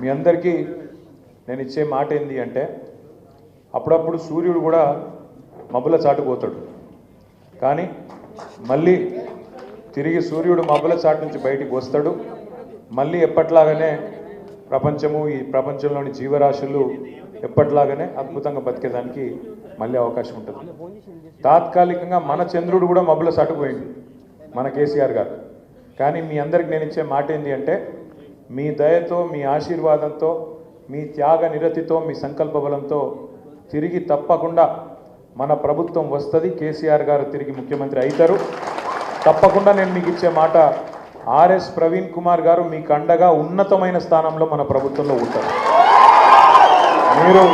మీ అందరికీ నేను ఇచ్చే మాట ఏంది అంటే, అప్పుడప్పుడు సూర్యుడు కూడా మబ్బుల చాటుకుపోతాడు, కానీ మళ్ళీ తిరిగి సూర్యుడు మబ్బుల చాటు నుంచి బయటికి వస్తాడు. మళ్ళీ ఎప్పట్లాగానే ప్రపంచము, ఈ ప్రపంచంలోని జీవరాశులు ఎప్పట్లాగానే అద్భుతంగా బతికేదానికి మళ్ళీ అవకాశం ఉంటుంది. తాత్కాలికంగా మన చంద్రుడు కూడా మబ్బుల చాటుకుపోయింది, మన కేసీఆర్ గారు. కానీ మీ అందరికి నేను ఇచ్చే మాట ఏంటి అంటే, మీ దయతో, మీ ఆశీర్వాదంతో, మీ త్యాగ నిరతితో, మీ సంకల్ప బలంతో తిరిగి తప్పకుండా మన ప్రభుత్వం వస్తుంది. కేసీఆర్ గారు తిరిగి ముఖ్యమంత్రి అవుతారు. తప్పకుండా నేను మీకు ఇచ్చే మాట, ఆర్ఎస్ ప్రవీణ్ కుమార్ గారు మీకు అండగా ఉన్నతమైన స్థానంలో మన ప్రభుత్వంలో ఉంటారు. మీరు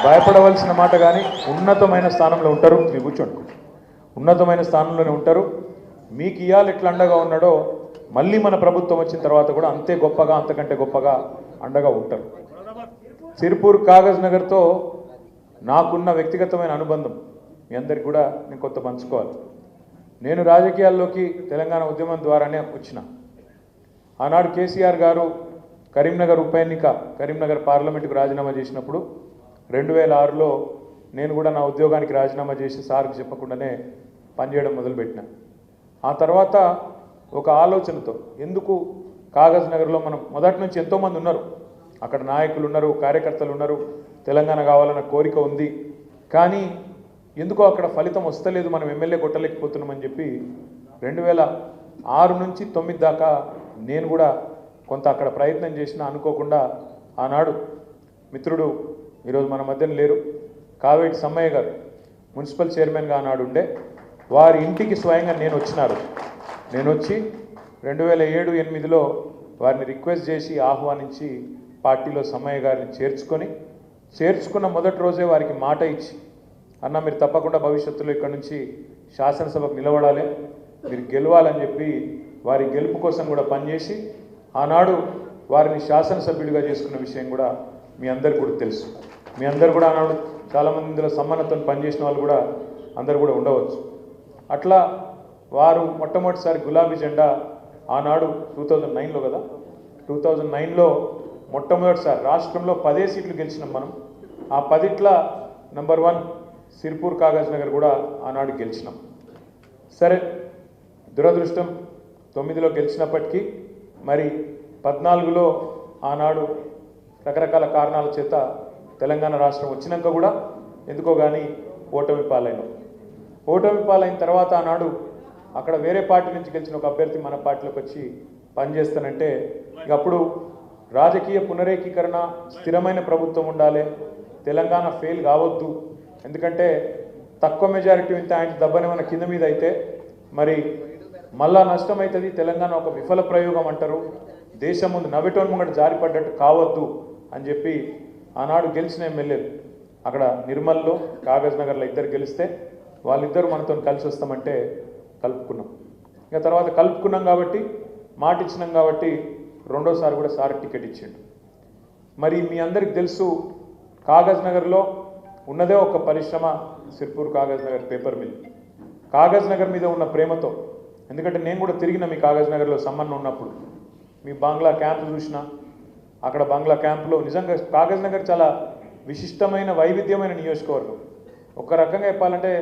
భయపడవలసిన మాట కానీ ఉన్నతమైన స్థానంలో ఉంటారు. మీరు కూర్చోండి, ఉన్నతమైన స్థానంలోనే ఉంటారు. మీకు ఇవాళ ఎట్లా అండగా ఉన్నాడో మళ్ళీ మన ప్రభుత్వం వచ్చిన తర్వాత కూడా అంతే గొప్పగా, అంతకంటే గొప్పగా అండగా ఉంటారు. సిర్పూర్ కాగజ్ నగర్తో నాకున్న వ్యక్తిగతమైన అనుబంధం మీ అందరికి కూడా నేను కొంత పంచుకోవాలి. నేను రాజకీయాల్లోకి తెలంగాణ ఉద్యమం ద్వారానే వచ్చిన. ఆనాడు కేసీఆర్ గారు కరీంనగర్ ఉప ఎన్నిక, కరీంనగర్ పార్లమెంటుకు రాజీనామా చేసినప్పుడు 2006లో నేను కూడా నా ఉద్యోగానికి రాజీనామా చేసి సార్కి చెప్పకుండానే పనిచేయడం మొదలుపెట్టిన. ఆ తర్వాత ఒక ఆలోచనతో, ఎందుకు కాగజ్ నగర్లో మనం మొదటి నుంచి ఎంతోమంది ఉన్నారు, అక్కడ నాయకులు ఉన్నారు, కార్యకర్తలు ఉన్నారు, తెలంగాణ కావాలన్న కోరిక ఉంది, కానీ ఎందుకో అక్కడ ఫలితం వస్తలేదు, మనం ఎమ్మెల్యే కొట్టలేకపోతున్నామని చెప్పి 2006 నుంచి 2009 దాకా నేను కూడా కొంత అక్కడ ప్రయత్నం చేసిన. అనుకోకుండా ఆనాడు మిత్రుడు, ఈరోజు మన మధ్యన లేరు, కావేటి సమ్మయ్య గారు మున్సిపల్ చైర్మన్గా ఆనాడు ఉండే, వారి ఇంటికి స్వయంగా నేను వచ్చినారు. నేను వచ్చి 2007-8లో వారిని రిక్వెస్ట్ చేసి ఆహ్వానించి పార్టీలో సమ్మయ్య గారిని చేర్చుకున్న మొదటి రోజే వారికి మాట ఇచ్చి, అన్న మీరు తప్పకుండా భవిష్యత్తులో ఇక్కడ నుంచి శాసనసభకు నిలబడాలి, మీరు గెలవాలని చెప్పి వారి గెలుపు కోసం కూడా పనిచేసి ఆనాడు వారిని శాసనసభ్యుడిగా చేసుకున్న విషయం కూడా మీ అందరికీ కూడా తెలుసు. మీ అందరు కూడా ఆనాడు చాలామంది ఇందులో సమ్మన్నతో పనిచేసిన వాళ్ళు కూడా అందరు కూడా ఉండవచ్చు. అట్లా వారు మొట్టమొదటిసారి గులాబీ జెండా ఆనాడు 2009లో కదా, 2009లో మొట్టమొదటిసారి రాష్ట్రంలో 10 సీట్లు గెలిచినాం మనం. ఆ 10ట్లో నెంబర్ 1 సిర్పూర్ కాగజ్ నగర్ కూడా ఆనాడు గెలిచినాం. సరే, దురదృష్టం 9లో గెలిచినప్పటికీ మరి 14లో ఆనాడు రకరకాల కారణాల చేత తెలంగాణ రాష్ట్రం వచ్చినాక కూడా ఎందుకో కానీ ఓటమి పాలైనాం. ఓటమి పాలైన తర్వాత ఆనాడు అక్కడ వేరే పార్టీ నుంచి గెలిచిన ఒక అభ్యర్థి మన పార్టీలోకి వచ్చి పనిచేస్తానంటే, ఇక అప్పుడు రాజకీయ పునరేకీకరణ, స్థిరమైన ప్రభుత్వం ఉండాలి, తెలంగాణ ఫెయిల్ కావద్దు, ఎందుకంటే తక్కువ మెజారిటీ ఇంత ఆయన దెబ్బని మన కింద మీద అయితే మరి మళ్ళా నష్టం అవుతుంది, తెలంగాణ ఒక విఫల ప్రయోగం అంటారు, దేశం ముందు నవ్వటం ముంగట జారిపడ్డట్టు కావద్దు అని చెప్పి ఆనాడు గెలిచిన ఎమ్మెల్యేలు అక్కడ నిర్మల్లో, కాగజ్ నగర్లో ఇద్దరు గెలిస్తే వాళ్ళిద్దరూ మనతో కలిసి వస్తామంటే కలుపుకున్నాం. ఇక తర్వాత కలుపుకున్నాం కాబట్టి, మాట ఇచ్చినాం కాబట్టి రెండోసారి కూడా సార్ టికెట్ ఇచ్చిండు. మరి మీ అందరికి తెలుసు, కాగజ్ నగర్లో ఉన్నదే ఒక పరిశ్రమ, సిర్పూర్ కాగజ్ నగర్ పేపర్ మిల్. కాగజ్ నగర్ మీద ఉన్న ప్రేమతో, ఎందుకంటే నేను కూడా తిరిగిన మీ కాగజ్ నగర్లో సంబంధం ఉన్నప్పుడు, మీ బంగ్లా క్యాంపు చూసిన, అక్కడ బంగ్లా క్యాంపులో నిజంగా కాగజ్ నగర్ చాలా విశిష్టమైన, వైవిధ్యమైన నియోజకవర్గం. ఒక రకంగా చెప్పాలంటే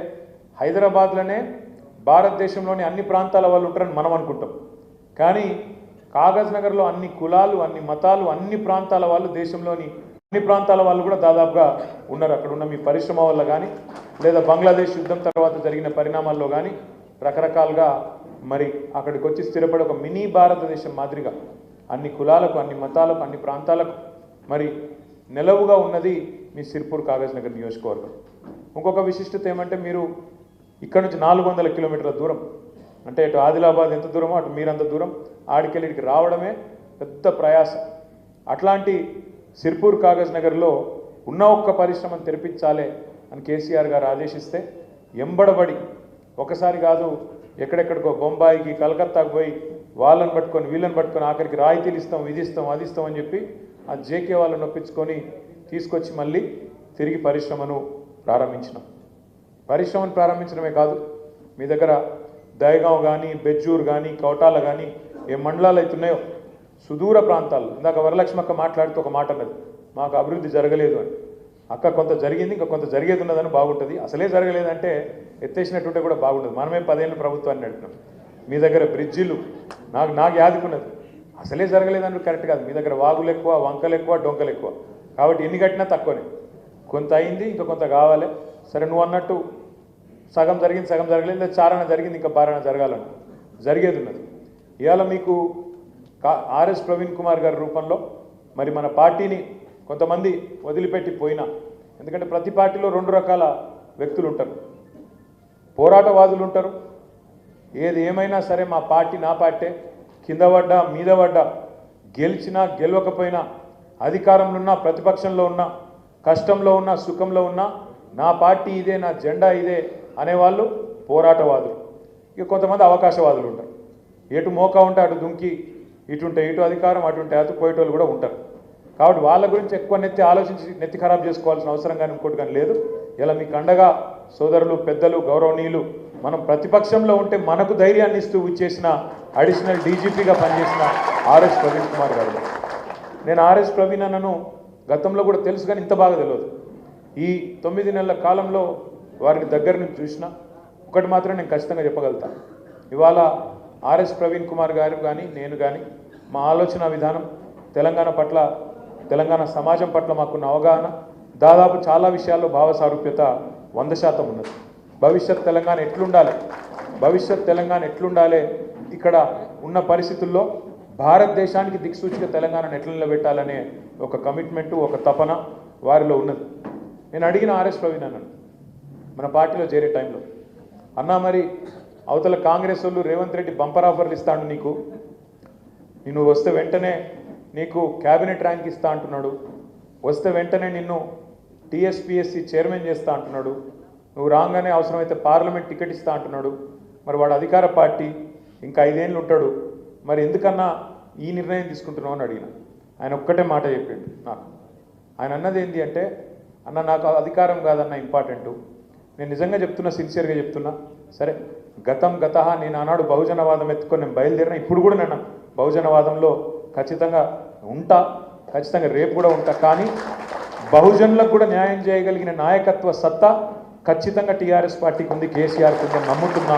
హైదరాబాద్లోనే భారతదేశంలోని అన్ని ప్రాంతాల వాళ్ళు ఉంటారని మనం అనుకుంటాం, కానీ కాగజ్ నగర్లో అన్ని కులాలు, అన్ని మతాలు, అన్ని ప్రాంతాల వాళ్ళు, దేశంలోని అన్ని ప్రాంతాల వాళ్ళు కూడా దాదాపుగా ఉన్నారు. అక్కడ ఉన్న మీ పరిశ్రమ వల్ల కానీ, లేదా బంగ్లాదేశ్ యుద్ధం తర్వాత జరిగిన పరిణామాల్లో కానీ రకరకాలుగా మరి అక్కడికి వచ్చి స్థిరపడి ఒక మినీ భారతదేశం మాదిరిగా అన్ని కులాలకు, అన్ని మతాలకు, అన్ని ప్రాంతాలకు మరి నెలవుగా ఉన్నది మీ సిర్పూర్ కాగజ్ నగర్ నియోజకవర్గం. ఇంకొక విశిష్టత ఏమంటే, మీరు ఇక్కడ నుంచి 400 కిలోమీటర్ల దూరం, అంటే ఇటు ఆదిలాబాద్ ఎంత దూరమో అటు మీరంత దూరం, ఆడికెళ్ళికి రావడమే పెద్ద ప్రయాసం. అట్లాంటి సిర్పూర్ కాగజ్ నగర్లో ఉన్న ఒక్క పరిశ్రమను తెరిపించాలి అని కేసీఆర్ గారు ఆదేశిస్తే ఎంబడబడి ఒకసారి కాదు, ఎక్కడెక్కడికో బొంబాయికి, కలకత్తాకు పోయి వాళ్ళని పట్టుకొని వీళ్ళని పట్టుకొని ఆఖరికి రాయితీలు ఇస్తాం, విధిస్తాం, అది ఇస్తాం అని చెప్పి ఆ జేకే వాళ్ళని నొప్పించుకొని తీసుకొచ్చి మళ్ళీ తిరిగి పరిశ్రమను ప్రారంభించినాం. పరిశ్రమను ప్రారంభించడమే కాదు, మీ దగ్గర దయగాంవ్ కానీ, బెజ్జూర్ కానీ, కౌటాల కానీ ఏ మండలాలు అవుతున్నాయో సుదూర ప్రాంతాల్లో ఇందాక వరలక్ష్మక్క మాట్లాడుతూ ఒక మాట అన్నది, మాకు అభివృద్ధి జరగలేదు అని. అక్క కొంత జరిగింది, ఇంకా కొంత జరిగేది ఉన్నదని బాగుంటుంది. అసలే జరగలేదంటే ఎత్తేసినట్టుంటే కూడా బాగుంటుంది. మనమే 10 ఏళ్ళు ప్రభుత్వాన్ని నడిపినాం. మీ దగ్గర బ్రిడ్జిలు నాకు యాదుకున్నది, అసలే జరగలేదని కరెక్ట్ కాదు. మీ దగ్గర వాగులు ఎక్కువ, వంకలు ఎక్కువ, డొంకలు ఎక్కువ. కాబట్టి ఎన్ని కట్టినా తక్కువనే. కొంత అయింది, ఇంకా కొంత కావాలి. సరే నువ్వు అన్నట్టు సగం జరిగింది, సగం జరగలేదు, లేదా చారణ జరిగింది, ఇంకా బారణ జరగాలని జరిగేది ఉన్నది. ఇవాళ మీకు ఆర్ఎస్ ప్రవీణ్ కుమార్ గారి రూపంలో మరి మన పార్టీని కొంతమంది వదిలిపెట్టి పోయినా, ఎందుకంటే ప్రతి పార్టీలో 2 రకాల వ్యక్తులు ఉంటారు. పోరాటవాదులు ఉంటారు, ఏది ఏమైనా సరే మా పార్టీ నా పార్టీ, కింద పడ్డా మీద పడ్డా, గెలిచినా గెలవకపోయినా, అధికారంలో ఉన్నా ప్రతిపక్షంలో ఉన్నా, కష్టంలో ఉన్నా సుఖంలో ఉన్నా నా పార్టీ ఇదే, నా జెండా ఇదే అనేవాళ్ళు పోరాటవాదులు. ఇక కొంతమంది అవకాశవాదులు ఉంటారు, ఎటు మోకా ఉంటే అటు దుంకి, ఇటుంటే ఇటు అధికారం, అటుంటే అటు పోయేటోళ్ళు కూడా ఉంటారు. కాబట్టి వాళ్ళ గురించి ఎక్కువ ఆలోచించి నెత్తి ఖరాబ్ చేసుకోవాల్సిన అవసరం కానీ ఇంకోటి కానీ లేదు. ఇలా మీకు అండగా సోదరులు, పెద్దలు, గౌరవనీయులు, మనం ప్రతిపక్షంలో ఉంటే మనకు ధైర్యాన్ని ఇస్తూ ఇచ్చేసిన అడిషనల్ డీజీపీగా పనిచేసిన ఆర్ఎస్ ప్రవీణ్ కుమార్ గారు. నేను ఆర్ఎస్ ప్రవీణ్ అన్నను గతంలో కూడా తెలుసు, కానీ ఇంత బాగా తెలియదు. ఈ 9 నెలల కాలంలో వారిని దగ్గర నుంచి చూసిన ఒకటి మాత్రం నేను ఖచ్చితంగా చెప్పగలుగుతాను. ఇవాళ ఆర్ఎస్ ప్రవీణ్ కుమార్ గారు కానీ నేను కానీ మా ఆలోచన విధానం, తెలంగాణ పట్ల, తెలంగాణ సమాజం పట్ల మాకున్న అవగాహన దాదాపు చాలా విషయాల్లో భావ సారూప్యత 100% ఉన్నది. భవిష్యత్ తెలంగాణ ఎట్లుండాలి, భవిష్యత్ తెలంగాణ ఎట్లుండాలి, ఇక్కడ ఉన్న పరిస్థితుల్లో భారతదేశానికి దిక్సూచిగా తెలంగాణను ఎట్లా నిలబెట్టాలనే ఒక కమిట్మెంటు, ఒక తపన వారిలో ఉన్నది. నేను అడిగిన ఆర్ఎస్ ప్రవీణ్ అన్నాను మన పార్టీలో చేరే టైంలో, అన్నా మరి అవతల కాంగ్రెస్ వాళ్ళు రేవంత్ రెడ్డి బంపర్ ఆఫర్లు ఇస్తాడు, నిన్ను వస్తే వెంటనే నీకు క్యాబినెట్ ర్యాంక్ ఇస్తా అంటున్నాడు, వస్తే వెంటనే నిన్ను టీఎస్పీఎస్సీ చైర్మన్ చేస్తా అంటున్నాడు, నువ్వు రాగానే అవసరమైతే పార్లమెంట్ టికెట్ ఇస్తా అంటున్నాడు. మరి వాడు అధికార పార్టీ, ఇంకా 5 ఏళ్ళు ఉంటాడు, మరి ఎందుకన్నా ఈ నిర్ణయం తీసుకుంటున్నావు అని అడిగిన. ఆయన ఒక్కటే మాట చెప్పిండు నాకు. ఆయన అన్నది ఏంటి అంటే, అన్న నాకు అధికారం కాదన్న ఇంపార్టెంటు, నేను నిజంగా చెప్తున్నా, సిన్సియర్గా చెప్తున్నా. సరే గతం గతహ, నేను ఆనాడు బహుజనవాదం ఎత్తుకొని నేను బయలుదేరిన, ఇప్పుడు కూడా నేను బహుజనవాదంలో ఖచ్చితంగా ఉంటా, ఖచ్చితంగా రేపు కూడా ఉంటా. కానీ బహుజనులకు కూడా న్యాయం చేయగలిగిన నాయకత్వ సత్తా ఖచ్చితంగా టీఆర్ఎస్ పార్టీకి ఉంది, కేసీఆర్కి ఉంది నమ్ముతున్నా.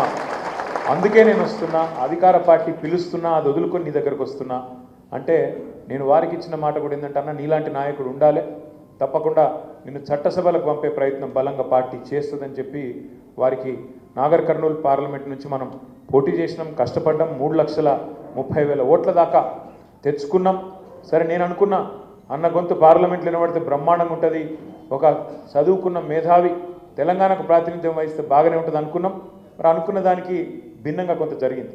అందుకే నేను వస్తున్నా, అధికార పార్టీ పిలుస్తున్నా, అది వదులుకొని నీ దగ్గరకు వస్తున్నా అంటే, నేను వారికి ఇచ్చిన మాట కూడా ఏంటంటే, అన్న నీలాంటి నాయకుడు ఉండాలి, తప్పకుండా నిన్ను చట్టసభలకు పంపే ప్రయత్నం బలంగా పార్టీ చేస్తుందని చెప్పి వారికి నాగర్ కర్నూలు పార్లమెంట్ నుంచి మనం పోటీ చేసినాం, కష్టపడ్డాం, 3,30,000 ఓట్ల దాకా తెచ్చుకున్నాం. సరే నేను అనుకున్నా, అన్న గొంతు పార్లమెంట్లో వినబడితే బ్రహ్మాండంగా ఉంటుంది, ఒక చదువుకున్న మేధావి తెలంగాణకు ప్రాతినిధ్యం వహిస్తే బాగానే ఉంటుంది అనుకున్నాం. మరి అనుకున్న దానికి భిన్నంగా కొంత జరిగింది.